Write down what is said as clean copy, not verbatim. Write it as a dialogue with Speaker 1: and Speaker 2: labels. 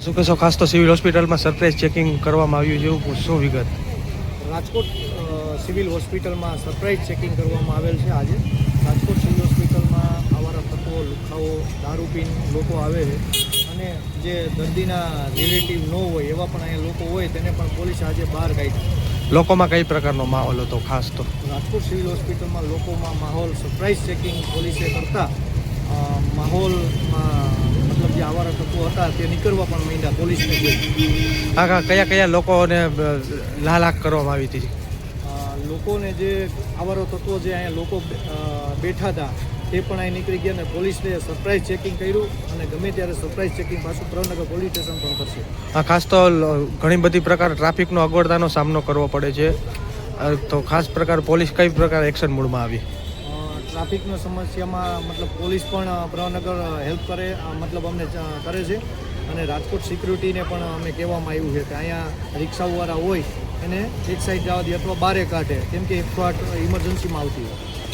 Speaker 1: શું કહેશો? ખાસ તો સિવિલ હોસ્પિટલમાં સરપ્રાઇઝ ચેકિંગ કરવામાં આવ્યું છે, એવું શું વિગત?
Speaker 2: રાજકોટ સિવિલ હોસ્પિટલમાં સરપ્રાઇઝ ચેકિંગ કરવામાં આવેલ છે. આજે રાજકોટ સિવિલ હોસ્પિટલમાં આવારા તત્વો, લુખ્ખાઓ, દારૂ પીને લોકો આવે છે અને જે દર્દીના રિલેટિવ ન હોય એવા પણ અહીંયા લોકો હોય તેને પણ પોલીસે આજે બહાર કાઢ્યા.
Speaker 1: લોકોમાં કઈ પ્રકારનો માહોલ હતો? ખાસ તો
Speaker 2: રાજકોટ સિવિલ હોસ્પિટલમાં લોકોમાં માહોલ સરપ્રાઇઝ ચેકિંગ પોલીસે કરતા માહોલમાં મતલબ જે આવારા તત્વો હતા તે નીકળવા પણ માંડ્યા પોલીસને જોઈ.
Speaker 1: હા, કયા લોકોને લાલાક કરવામાં આવી હતી?
Speaker 2: લોકોને જે આવારો તત્વો જે અહીંયા લોકો બેઠા હતા તે પણ અહીં નીકળી ગયા અને પોલીસને સરપ્રાઇઝ ચેકિંગ કર્યું અને ગમે ત્યારે સરપ્રાઇઝ ચેકિંગ પાછું પ્રવનગર પોલીસ સ્ટેશન પણ કરશે.
Speaker 1: હા, ખાસ તો ઘણી બધી પ્રકાર ટ્રાફિકનો અગવડતાનો સામનો કરવો પડે છે, તો ખાસ પ્રકાર પોલીસ કઈ પ્રકાર એક્શન મૂડમાં આવી?
Speaker 2: ટ્રાફિકનો સમસ્યામાં મતલબ પોલીસ પણ પ્રવનગર હેલ્પ કરે, મતલબ અમને કરે છે અને રાજકોટ સિક્યુરિટીને પણ અમે કહેવામાં આવ્યું છે કે અહીંયા રિક્ષાવાળા હોય એને એક સાઈડ જવા દે અથવા બારે કાઢે, કેમ કે 108 ઇમરજન્સીમાં આવતી હોય.